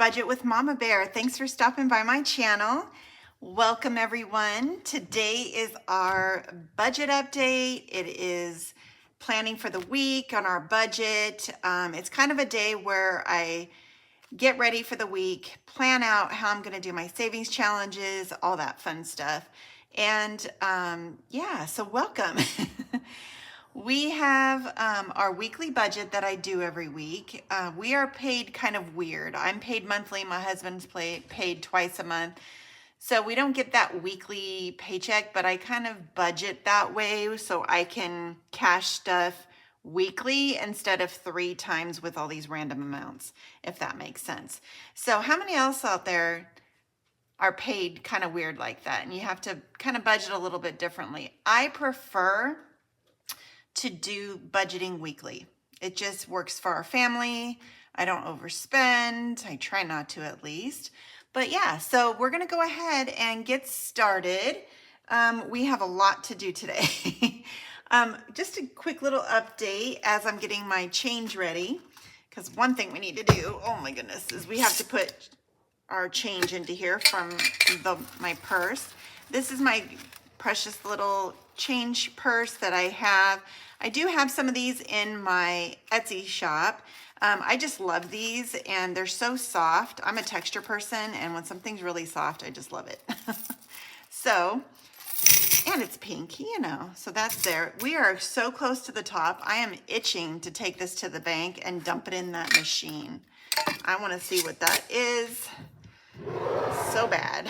Budget with Mama Bear. Thanks for stopping by my channel. Welcome everyone. Today is our budget update. It is planning for the week on our budget. It's kind of a day where I get ready for the week, plan out how I'm going to do my savings challenges, all that fun stuff. And yeah, so welcome. We have our weekly budget that I do every week. We are paid kind of weird. I'm paid monthly. My husband's paid twice a month. So we don't get that weekly paycheck, but I kind of budget that way so I can cash stuff weekly instead of 3 times with all these random amounts, if that makes sense. So how many else out there are paid kind of weird like that? And you have to kind of budget a little bit differently. I prefer to do budgeting weekly. It just works for our family. I don't overspend. I try not to, at least. But yeah, so we're gonna go ahead and get started. We have a lot to do today. Just a quick little update as I'm getting my change ready, because one thing we need to do, oh my goodness, is we have to put our change into here from my purse. This is my precious little change purse that I have. I do have some of these in my Etsy shop. I just love these and they're so soft. I'm a texture person, and when something's really soft, I just love it. So, and it's pink, you know, so that's there. We are so close to the top. I am itching to take this to the bank and dump it in that machine. I want to see what that is so bad.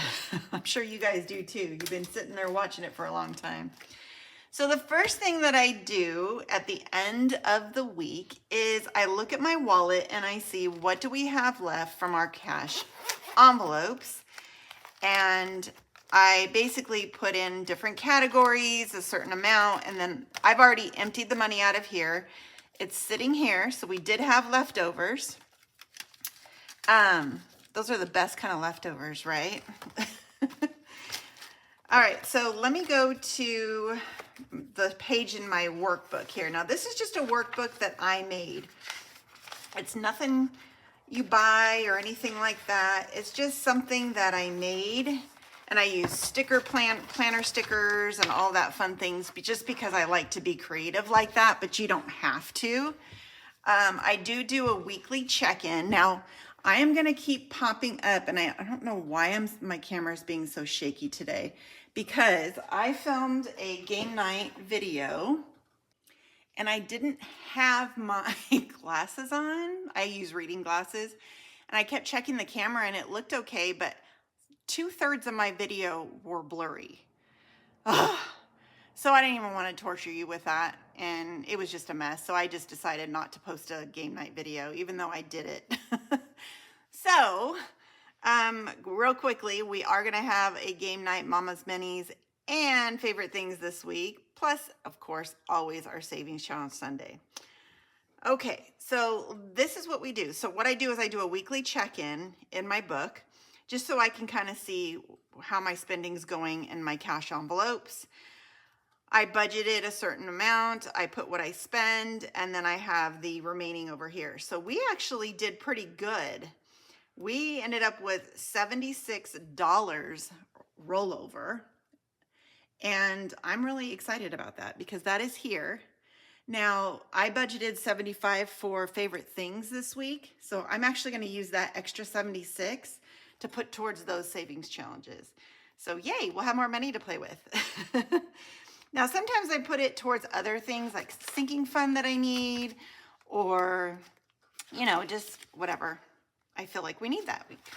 I'm sure you guys do too. You've been sitting there watching it for a long time. So the first thing that I do at the end of the week is I look at my wallet and I see what do we have left from our cash envelopes. And I basically put in different categories, a certain amount, and then I've already emptied the money out of here. It's sitting here, so we did have leftovers. Those are the best kind of leftovers, right? All right, so let me go to the page in my workbook here. Now, this is just a workbook that I made. It's nothing you buy or anything like that. It's just something that I made, and I use planner stickers and all that fun things just because I like to be creative like that, but you don't have to. I do a weekly check-in. Now, I am gonna keep popping up, and I don't know why my camera's being so shaky today, because I filmed a game night video and I didn't have my glasses on. I use reading glasses, and I kept checking the camera and it looked okay, but 2/3 of my video were blurry. Ugh. So I didn't even want to torture you with that, and it was just a mess. So I just decided not to post a game night video, even though I did it. So, real quickly, we are going to have a game night, Mama's Minis, and favorite things this week. Plus, of course, always our savings challenge Sunday. Okay, so this is what we do. So what I do is I do a weekly check-in in my book, just so I can kind of see how my spending's going in my cash envelopes. I budgeted a certain amount, I put what I spend, and then I have the remaining over here. So we actually did pretty good. We ended up with $76 rollover, and I'm really excited about that because that is here. Now, I budgeted $75 for favorite things this week, so I'm actually going to use that extra $76 to put towards those savings challenges. So yay, we'll have more money to play with. Now, sometimes I put it towards other things like sinking fund that I need, or, you know, just whatever I feel like we need that week.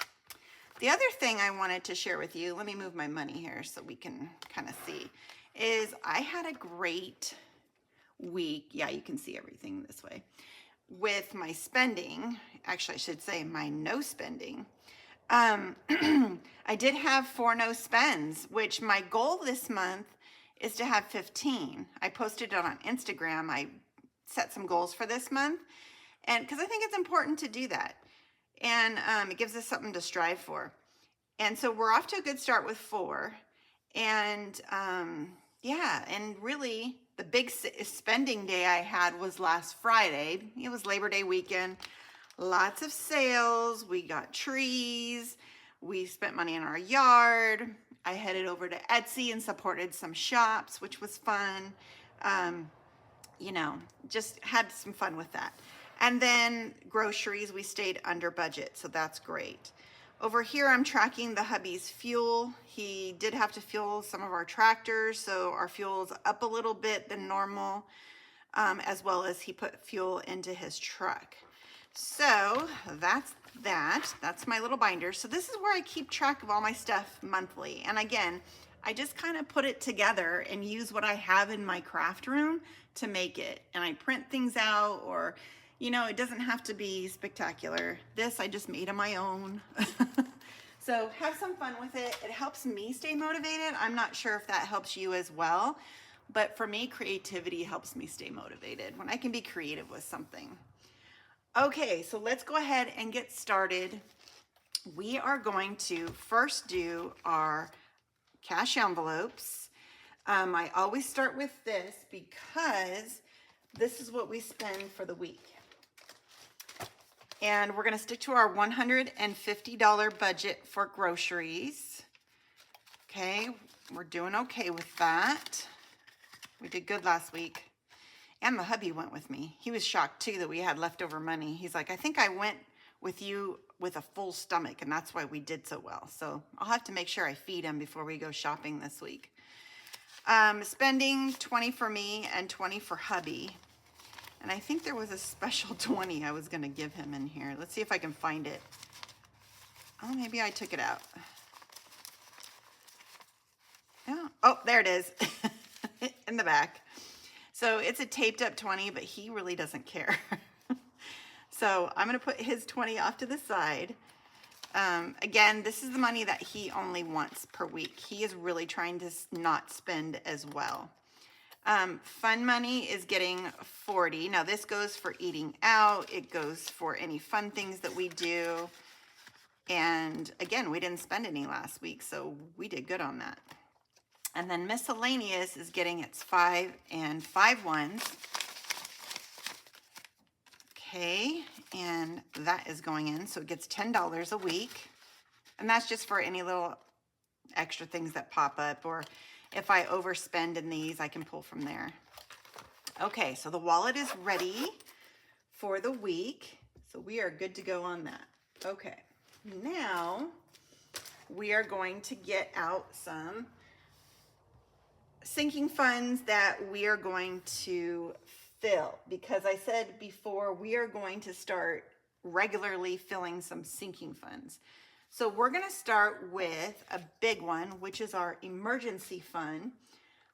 The other thing I wanted to share with you, let me move my money here so we can kind of see, is I had a great week. Yeah, you can see everything this way. With my spending, actually I should say my no spending. I did have 4 no spends, which my goal this month is to have 15. I posted it on Instagram. I set some goals for this month, and because I think it's important to do that. And it gives us something to strive for. And so we're off to a good start with 4. And yeah, and really the big spending day I had was last Friday. It was Labor Day weekend. Lots of sales. We got trees. We spent money in our yard. I headed over to Etsy and supported some shops, which was fun. You know, just had some fun with that. And then groceries, we stayed under budget, so that's great. Over here, I'm tracking the hubby's fuel. He did have to fuel some of our tractors, so our fuel's up a little bit than normal, as well as he put fuel into his truck. So that's that. That's my little binder. So this is where I keep track of all my stuff monthly. And again, I just kind of put it together and use what I have in my craft room to make it. And I print things out, or, you know, it doesn't have to be spectacular. This I just made on my own. So have some fun with it. It helps me stay motivated. I'm not sure if that helps you as well, but for me, creativity helps me stay motivated when I can be creative with something. Okay, so let's go ahead and get started. We are going to first do our cash envelopes. I always start with this because this is what we spend for the week. And we're gonna stick to our $150 budget for groceries. Okay, we're doing okay with that. We did good last week. And the hubby went with me. He was shocked too that we had leftover money. He's like, I think I went with you with a full stomach, and that's why we did so well. So I'll have to make sure I feed him before we go shopping this week. Spending 20 for me and 20 for hubby. And I think there was a special 20 I was gonna give him in here. Let's see if I can find it. Oh, maybe I took it out. Yeah. Oh, there it is, in the back. So it's a taped up 20, but he really doesn't care. So I'm gonna put his 20 off to the side. Again, this is the money that he only wants per week. He is really trying to not spend as well. Fun money is getting 40. Now this goes for eating out. It goes for any fun things that we do. And again, we didn't spend any last week, so we did good on that. And then miscellaneous is getting its 5 and 5 ones. Okay, and that is going in, so it gets $10 a week. And that's just for any little extra things that pop up, or if I overspend in these, I can pull from there. Okay, so the wallet is ready for the week. So we are good to go on that. Okay, now we are going to get out some sinking funds that we are going to fill, because I said before we are going to start regularly filling some sinking funds. So we're going to start with a big one, which is our emergency fund.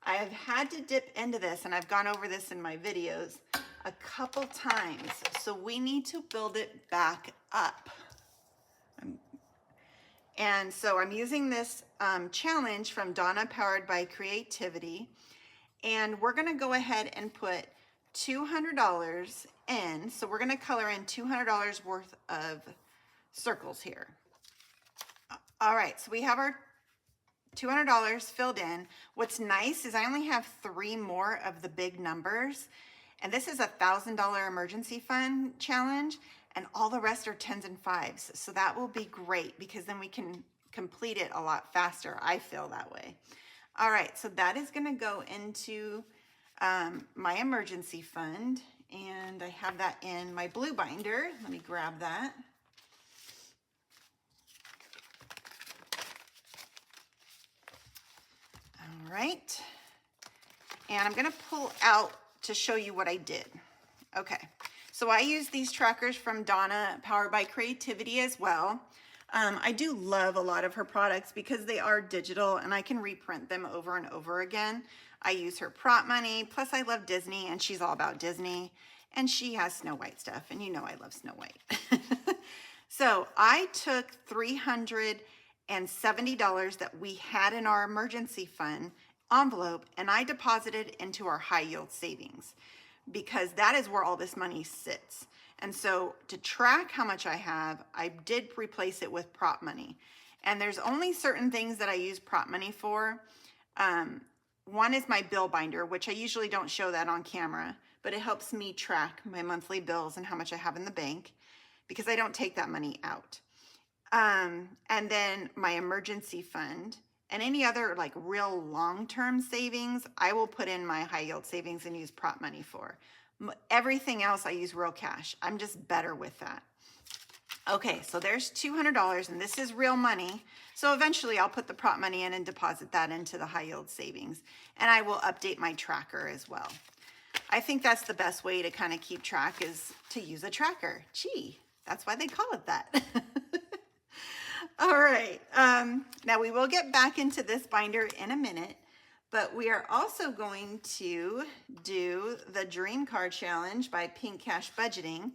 I have had to dip into this, and I've gone over this in my videos a couple times, so we need to build it back up. And so I'm using this challenge from Donna Powered by Creativity, and we're gonna go ahead and put $200 in. So we're gonna color in $200 worth of circles here. All right, so we have our $200 filled in. What's nice is I only have 3 more of the big numbers, and this is a $1,000 emergency fund challenge, and all the rest are 10s and 5s. So that will be great, because then we can complete it a lot faster. I feel that way. All right, so that is gonna go into my emergency fund, and I have that in my blue binder. Let me grab that. All right, and I'm gonna pull out to show you what I did. Okay, so I use these trackers from Donna Powered by Creativity as well. I do love a lot of her products because they are digital and I can reprint them over and over again. I use her prop money, plus I love Disney, and she's all about Disney, and she has Snow White stuff, and you know I love Snow White. So I took $370 that we had in our emergency fund envelope, and I deposited into our high yield savings, because that is where all this money sits. And so to track how much I have, I did replace it with prop money. And there's only certain things that I use prop money for. One is my bill binder, which I usually don't show that on camera, but it helps me track my monthly bills and how much I have in the bank. because I don't take that money out. And then my emergency fund and any other like real long-term savings, I will put in my high yield savings and use prop money for. Everything else I use real cash. I'm just better with that. Okay, so there's $200 and this is real money. So eventually I'll put the prop money in and deposit that into the high yield savings. And I will update my tracker as well. I think that's the best way to kind of keep track is to use a tracker. Gee, that's why they call it that. All right, now we will get back into this binder in a minute, but we are also going to do the Dream Car Challenge by Pink Cash Budgeting.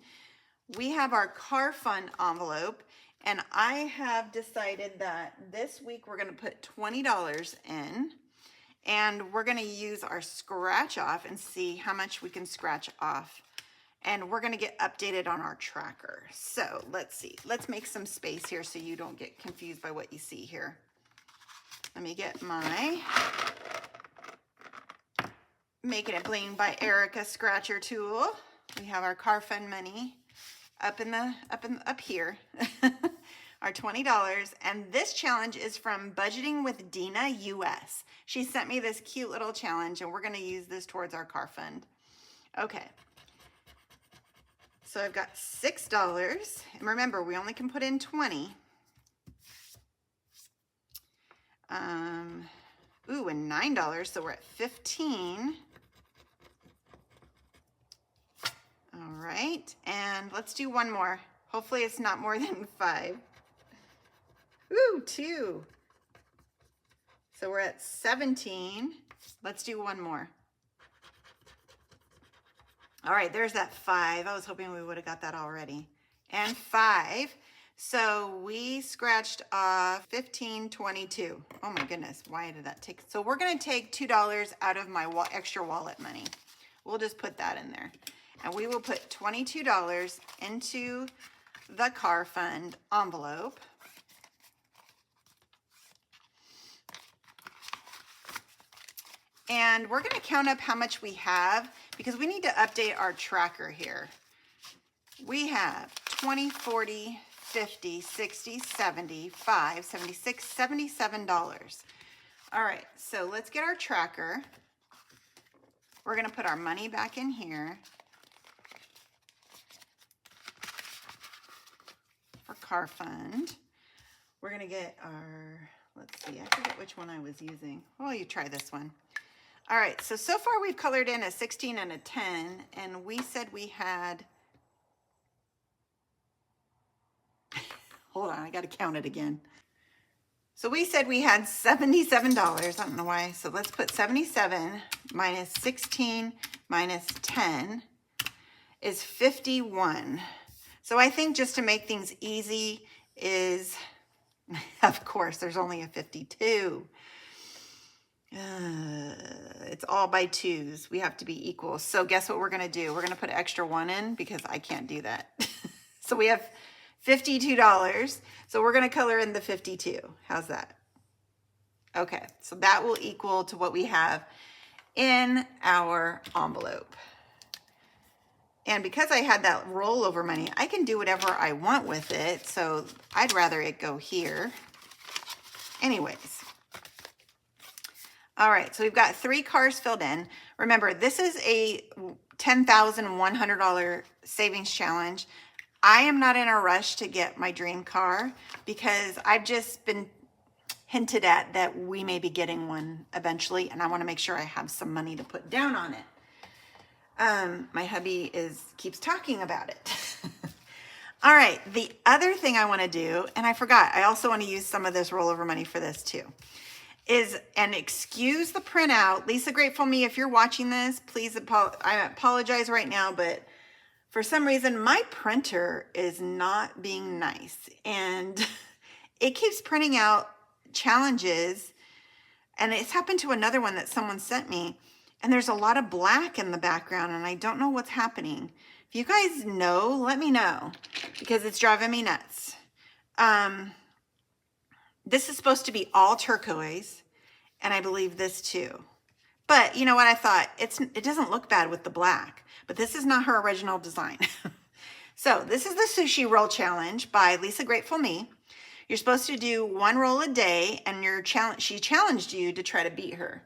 We have our car fund envelope, and I have decided that this week we're gonna put $20 in, and we're gonna use our scratch off and see how much we can scratch off. And we're gonna get updated on our tracker. So let's see, let's make some space here so you don't get confused by what you see here. Let me get my Making It Bling by Erica scratcher tool. We have our car fund money up here, our $20. And this challenge is from Budgeting with Dina US. She sent me this cute little challenge and we're gonna use this towards our car fund. Okay. So I've got $6, and remember, we only can put in 20. Ooh, and $9, so we're at 15. All right, and let's do one more. Hopefully it's not more than 5. Ooh, 2. So we're at 17. Let's do one more. All right, there's that 5. I was hoping we would have got that already. And 5. So we scratched off 15, 22. Oh my goodness, why did that take? So we're gonna take $2 out of my extra wallet money. We'll just put that in there. And we will put $22 into the car fund envelope. And we're gonna count up how much we have because we need to update our tracker here. We have 20, 40, 50, 60, 75, 76, $77. All right, so let's get our tracker. We're gonna put our money back in here for car fund. We're gonna get our, let's see, I forget which one I was using. Oh, you try this one. All right, so far we've colored in a 16 and a 10, and we said we had, hold on, I gotta count it again. So we said we had $77, I don't know why, so let's put 77 minus 16 minus 10 is 51. So I think just to make things easy is, of course, there's only a 52. It's all by 2s. We have to be equal. So guess what we're gonna do? We're gonna put extra 1 in because I can't do that. So we have $52. So we're gonna color in the 52. How's that? Okay, so that will equal to what we have in our envelope. And because I had that rollover money, I can do whatever I want with it. So I'd rather it go here. Anyways. All right, so we've got 3 cars filled in. Remember, this is a $10,100 savings challenge. I am not in a rush to get my dream car because I've just been hinted at that we may be getting one eventually, and I want to make sure I have some money to put down on it. My hubby keeps talking about it. All right, the other thing I want to do, and I forgot, I also want to use some of this rollover money for this too, and excuse the printout. Lisa Grateful Me, if you're watching this, please, I apologize right now, but for some reason, my printer is not being nice, and it keeps printing out challenges, and it's happened to another one that someone sent me, and there's a lot of black in the background, and I don't know what's happening. If you guys know, let me know, because it's driving me nuts. This is supposed to be all turquoise, and I believe this too. But you know what I thought? It doesn't look bad with the black, but this is not her original design. So this is the sushi roll challenge by Lisa Grateful Me. You're supposed to do 1 roll a day, and she challenged you to try to beat her.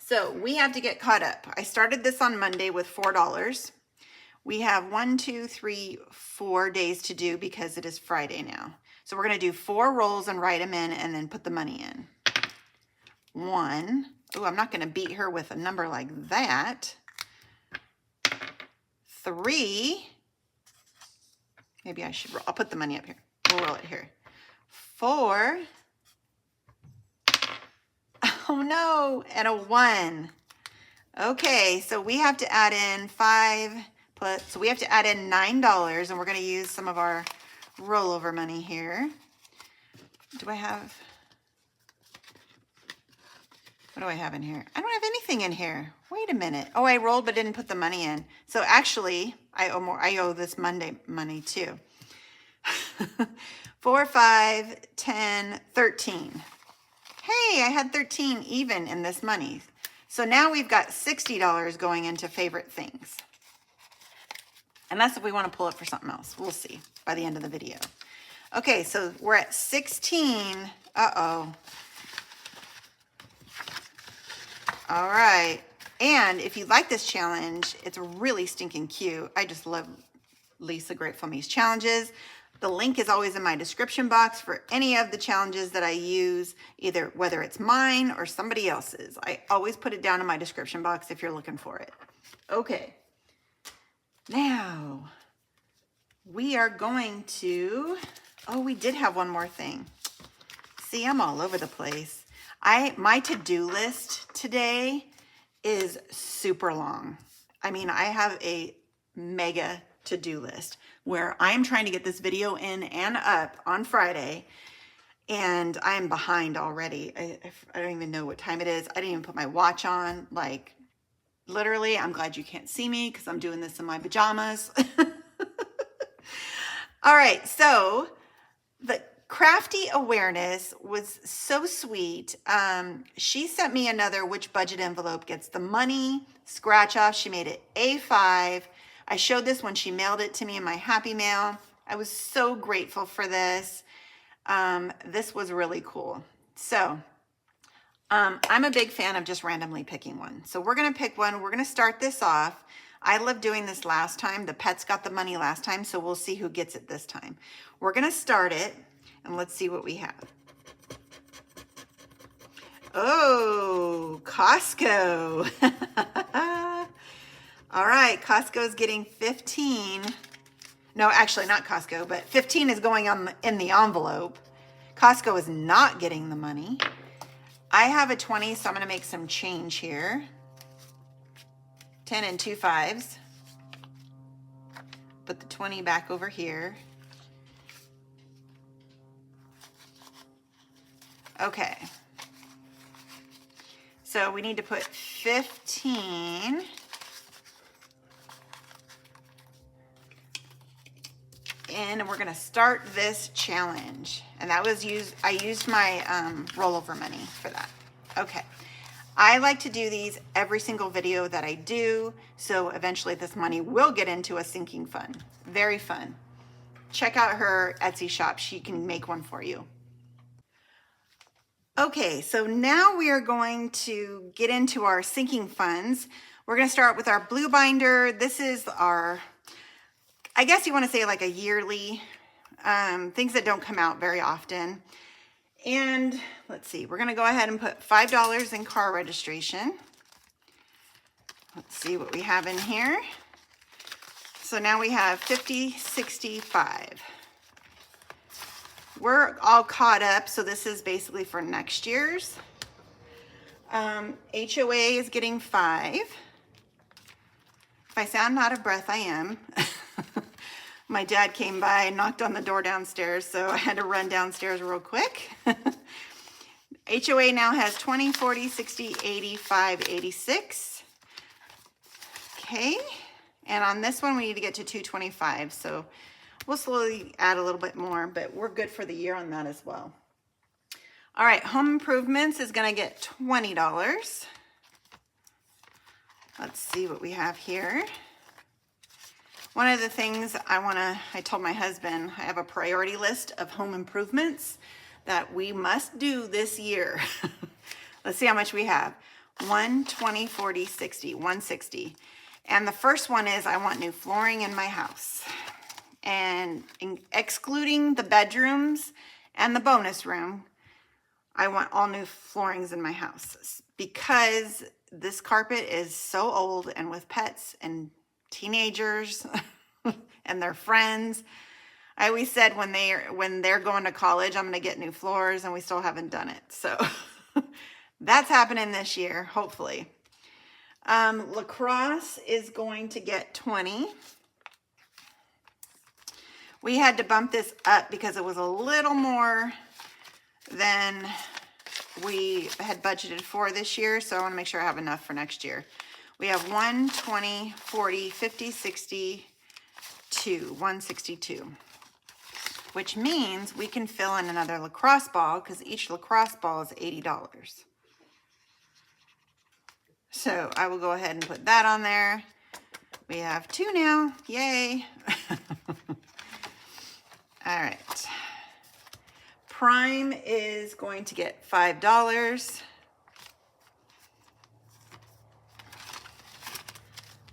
So we have to get caught up. I started this on Monday with $4. We have 1, 2, 3, 4 days to do because it is Friday now. So we're gonna do 4 rolls and write them in and then put the money in. 1, oh, I'm not gonna beat her with a number like that. 3, maybe I should, I'll put the money up here. We'll roll it here. 4, oh no, and a 1. Okay, so we have to add in 5 plus, so we have to add in $9, and we're gonna use some of our rollover money here. Do I have, what do I have in here? I don't have anything in here. Wait a minute. Oh, I rolled but didn't put the money in. So actually, I owe more. I owe this Monday money too. 4, 5, 10, 13. Hey, I had 13 even in this money. So now we've got $60 going into favorite things. And that's if we want to pull it for something else. We'll see by the end of the video. Okay, so we're at 16. Uh-oh. All right. And if you like this challenge, it's really stinking cute. I just love Lisa Grateful Me's challenges. The link is always in my description box for any of the challenges that I use, either whether it's mine or somebody else's. I always put it down in my description box if you're looking for it. Okay. Now, we are going to, oh, we did have one more thing. See, I'm all over the place. My to-do list today is super long. I mean, I have a mega to-do list where I'm trying to get this video in and up on Friday, and I'm behind already. I don't even know what time it is. I didn't even put my watch on. Like, literally, I'm glad you can't see me because I'm doing this in my pajamas. All right, so the Crafty Awareness was so sweet. She sent me another which budget envelope gets the money scratch off. She made it A5. I showed this when she mailed it to me in my Happy Mail. I was so grateful for this. This was really cool. So I'm a big fan of just randomly picking one. So we're gonna pick one. We're gonna start this off. I loved doing this last time. The pets got the money last time, so we'll see who gets it this time. We're gonna start it, and let's see what we have. Oh, Costco. All right, Costco's getting 15. No, actually not Costco, but 15 is going on in the envelope. Costco is not getting the money. I have a 20, so I'm gonna make some change here. 10 and 2 5s. Put the 20 back over here. Okay. So we need to put 15. And we're gonna start this challenge. And that was I used my rollover money for that. Okay. I like to do these every single video that I do, so eventually this money will get into a sinking fund. Very fun. Check out her Etsy shop. She can make one for you. Okay, so now we are going to get into our sinking funds. We're gonna start with our blue binder. This is our, I guess you wanna say like a yearly, things that don't come out very often. And let's see, we're gonna go ahead and put $5 in car registration. Let's see what we have in here. So now we have 50, 65. We're all caught up, so this is basically for next year's. HOA is getting 5. If I sound out of breath, I am. My dad came by and knocked on the door downstairs, so I had to run downstairs real quick. HOA now has 20, 40, 60, 85, 86. Okay, and on this one, we need to get to 225, so we'll slowly add a little bit more, but we're good for the year on that as well. All right, home improvements is gonna get $20. Let's see what we have here. One of the things I told my husband, I have a priority list of home improvements that we must do this year. Let's see how much we have. 1, 20, 40, 60, 160. And the first one is I want new flooring in my house. And excluding the bedrooms and the bonus room, I want all new floorings in my house because this carpet is so old, and with pets and teenagers and their friends, I always said when they're going to college, I'm going to get new floors, and we still haven't done it. So that's happening this year, hopefully. Lacrosse is going to get 20. We had to bump this up because it was a little more than we had budgeted for this year. So I want to make sure I have enough for next year. We have 1, 20, 40, 50, 60, 162. Which means we can fill in another lacrosse ball because each lacrosse ball is $80. So I will go ahead and put that on there. We have 2 now. Yay. All right. Prime is going to get $5.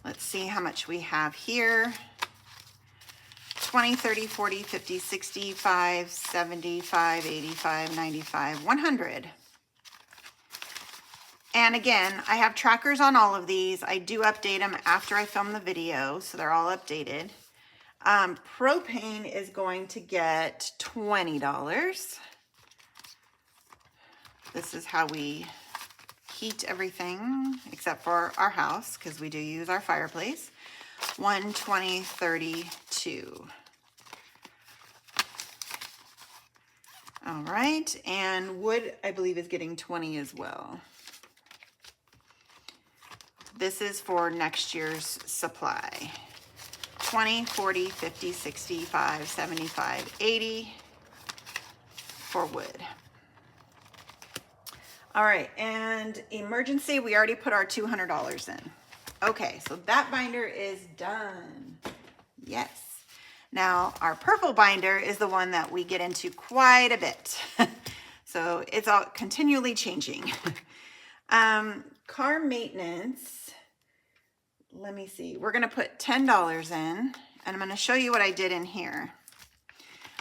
Let's see how much we have here. 20, 30, 40, 50, 65, 75, 85, 95, 100. And again, I have trackers on all of these. I do update them after I film the video, so they're all updated. Propane is going to get $20. This is how we heat everything except for our house, because we do use our fireplace. 1, 20, 30, 2. All right, and wood, I believe, is getting 20 as well. This is for next year's supply. 20, 40, 50, 65, 75, 80 for wood. All right, and emergency, we already put our $200 in. Okay, so that binder is done. Yes. Now, our purple binder is the one that we get into quite a bit. So it's all continually changing. Car maintenance, let me see. We're gonna put $10 in, and I'm gonna show you what I did in here.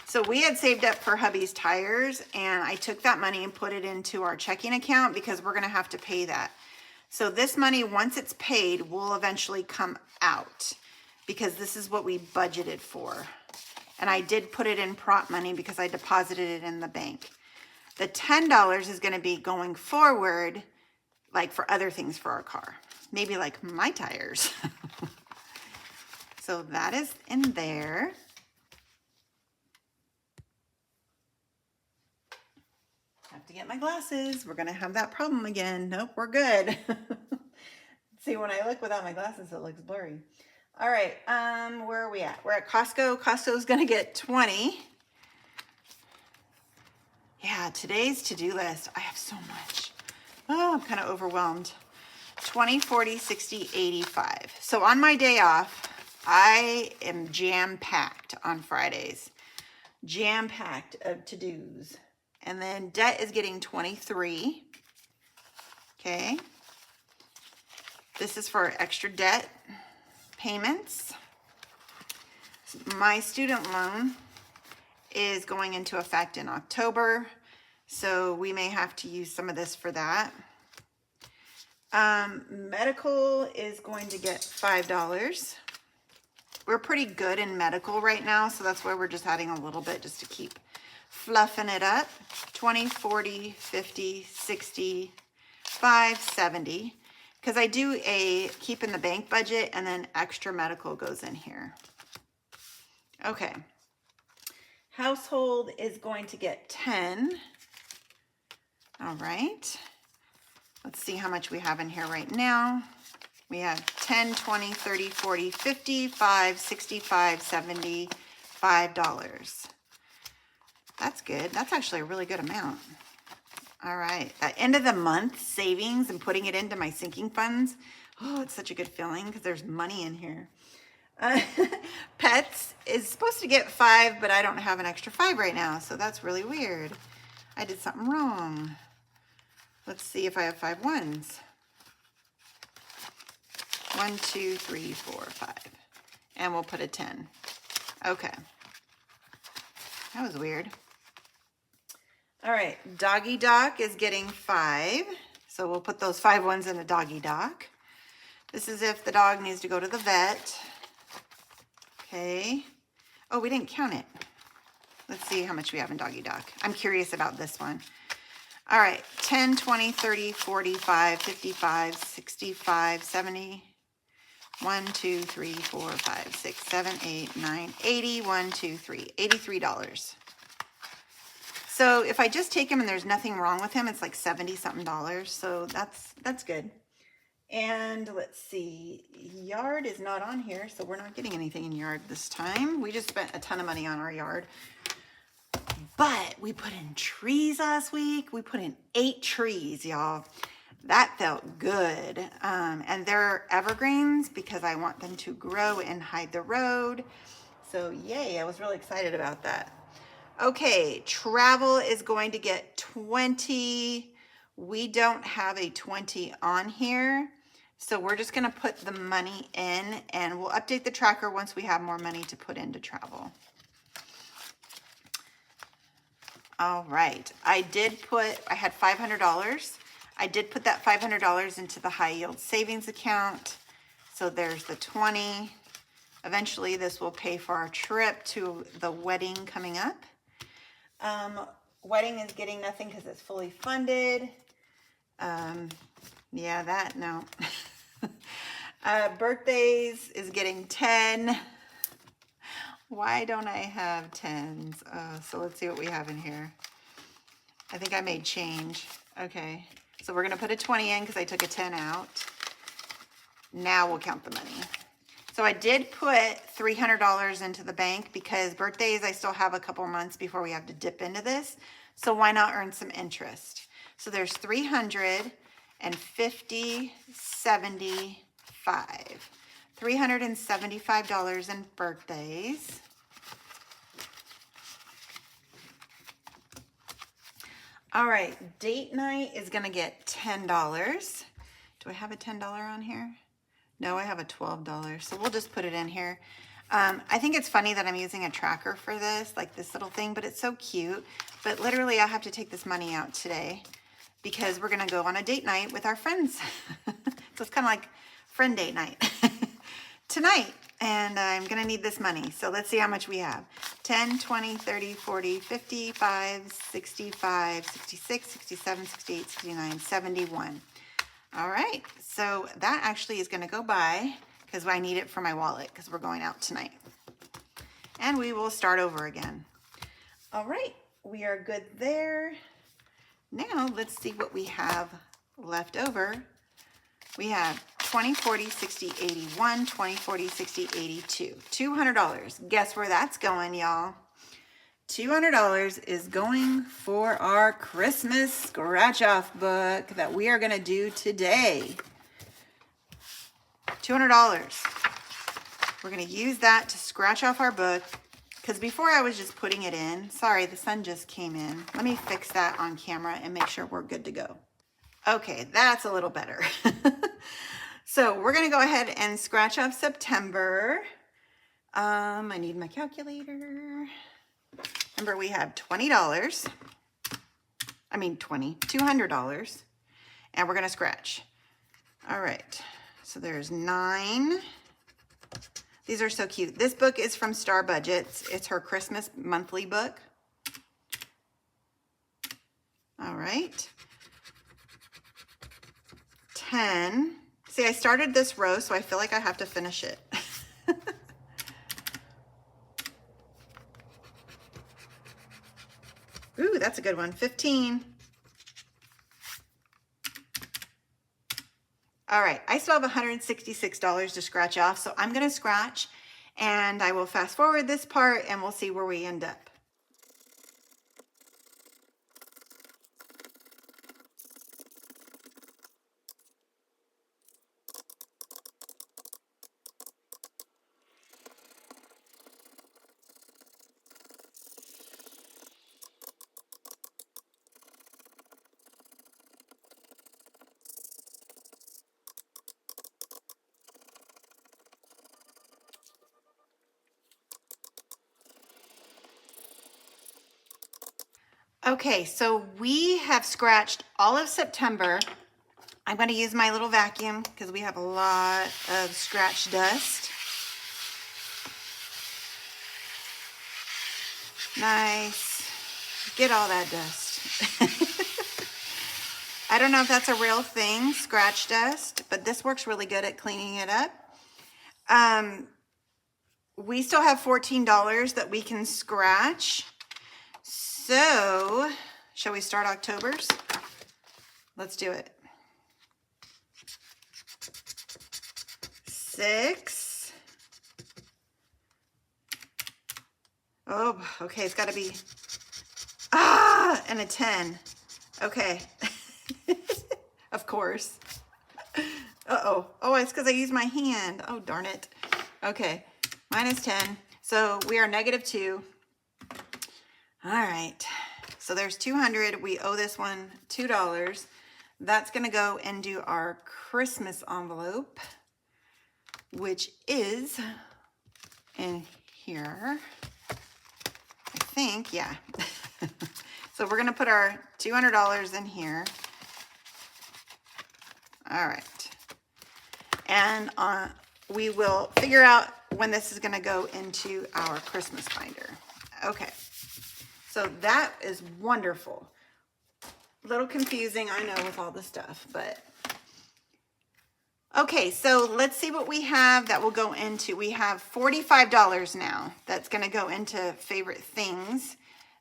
So we had saved up for hubby's tires, and I took that money and put it into our checking account because we're gonna have to pay that. So this money, once it's paid, will eventually come out because this is what we budgeted for. And I did put it in prop money because I deposited it in the bank. The $10 is gonna be going forward, like for other things for our car. Maybe like my tires. So that is in there. Have to get my glasses. We're gonna have that problem again. Nope, we're good. See, when I look without my glasses, it looks blurry. All right, where are we at? We're at Costco. Costco's gonna get 20. Yeah, today's to-do list, I have so much. Oh, I'm kind of overwhelmed. 20, 40, 60, 85. So on my day off, I am jam-packed on Fridays. Jam-packed of to-dos. And then debt is getting 23. Okay. This is for extra debt payments. My student loan is going into effect in October, so we may have to use some of this for that. Medical is going to get $5. We're pretty good in medical right now, so that's why we're just adding a little bit just to keep fluffing it up. 20, 40, 50, 60, 5, 70. Because I do a keep in the bank budget, and then extra medical goes in here. Okay. Household is going to get 10. All right. Let's see how much we have in here right now. We have 10, 20, 30, 40, 50, 5, 65, 70, $5. That's good. That's actually a really good amount. All right. At end of the month savings and putting it into my sinking funds. Oh, it's such a good feeling because there's money in here. Uh, Pets is supposed to get 5, but I don't have an extra 5 right now, so that's really weird. I did something wrong. Let's see if I have 5 ones. 1, 2, 3, 4, 5. And we'll put a 10. Okay. That was weird. All right, Doggy Doc is getting 5. So we'll put those 5 ones in a Doggy Doc. This is if the dog needs to go to the vet. Okay. Oh, we didn't count it. Let's see how much we have in Doggy Doc. I'm curious about this one. All right, 10, 20, 30, 45, 55, 65, 70. 1, 2, 3, 4, 5, 6, 7, 8, 9, 80. 1, 2, 3, $83. So if I just take him and there's nothing wrong with him, it's like 70 something dollars. So that's good. And let's see, yard is not on here, so we're not getting anything in yard this time. We just spent a ton of money on our yard. But we put in trees last week. We put in 8 trees, y'all. That felt good. And they're evergreens because I want them to grow and hide the road. So yay, I was really excited about that. Okay, travel is going to get 20. We don't have a 20 on here. So we're just gonna put the money in and we'll update the tracker once we have more money to put into travel. All right, I had $500. I did put that $500 into the high yield savings account. So there's the 20. Eventually this will pay for our trip to the wedding coming up. Wedding is getting nothing because it's fully funded. Yeah, that, no. Birthdays is getting 10. Why don't I have 10s? So let's see what we have in here. I think I made change. Okay, so we're gonna put a 20 in because I took a 10 out. Now we'll count the money. So I did put $300 into the bank because birthdays, I still have a couple months before we have to dip into this. So why not earn some interest? So there's 350, 75. $375 in birthdays. All right, date night is gonna get $10. Do I have a $10 on here? No, I have a $12, so we'll just put it in here. I think it's funny that I'm using a tracker for this, like this little thing, but it's so cute. But literally, I have to take this money out today because we're gonna go on a date night with our friends. So it's kind of like friend date night tonight, and I'm gonna need this money. So let's see how much we have. 10, 20, 30, 40, 55, 65, 66, 67, 68, 69, 71. All right, so that actually is gonna go by because I need it for my wallet because we're going out tonight. And we will start over again. All right, we are good there. Now let's see what we have left over. We have 20, 40, 60, 81, 20, 40, 60, 82. $200. Guess where that's going, y'all? $200 is going for our Christmas scratch-off book that we are gonna do today. $200. We're gonna use that to scratch off our book because before I was just putting it in. Sorry, the sun just came in. Let me fix that on camera and make sure we're good to go. Okay, that's a little better. So we're gonna go ahead and scratch off September. I need my calculator. Remember, we have $200. And we're gonna scratch. All right, so there's 9. These are so cute. This book is from Star Budgets. It's her Christmas monthly book. All right. 10. See, I started this row, so I feel like I have to finish it. Ooh, that's a good one. 15. All right, I still have $166 to scratch off, so I'm gonna scratch and I will fast forward this part and we'll see where we end up. Okay, so we have scratched all of September. I'm going to use my little vacuum because we have a lot of scratch dust. Nice. Get all that dust. I don't know if that's a real thing, scratch dust, but this works really good at cleaning it up. We still have $14 that we can scratch. So, shall we start October's? Let's do it. 6. Oh, okay, it's got to be, and a 10. Okay. Of course. Uh-oh. Oh, it's because I used my hand. Oh, darn it. Okay, minus 10. So we are -2. All right. So there's 200. We owe this one $2. That's going to go into our Christmas envelope, which is in here. I think, yeah. So we're going to put our $200 in here. All right. And we will figure out when this is going to go into our Christmas binder. Okay. So that is wonderful. A little confusing, I know, with all the stuff, but okay, so let's see what we have that will go into. We have $45 now that's going to go into favorite things.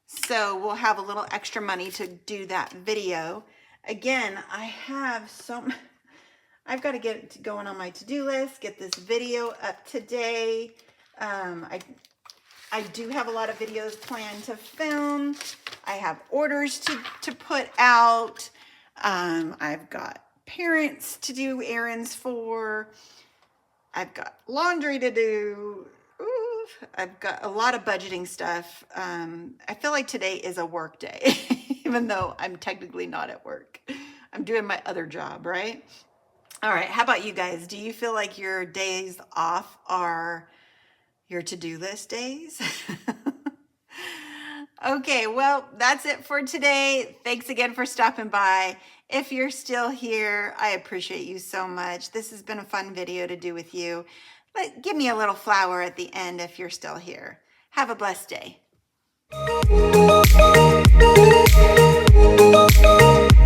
So we'll have a little extra money to do that video. Again, I've got to get it going on my to-do list, get this video up today. I do have a lot of videos planned to film. I have orders to put out. I've got parents to do errands for. I've got laundry to do. Ooh, I've got a lot of budgeting stuff. I feel like today is a work day, even though I'm technically not at work. I'm doing my other job, right? All right, how about you guys? Do you feel like your days off are your to-do list days? Okay, well, that's it for today. Thanks again for stopping by. If you're still here, I appreciate you so much. This has been a fun video to do with you. Give me a little flower at the end if you're still here. Have a blessed day.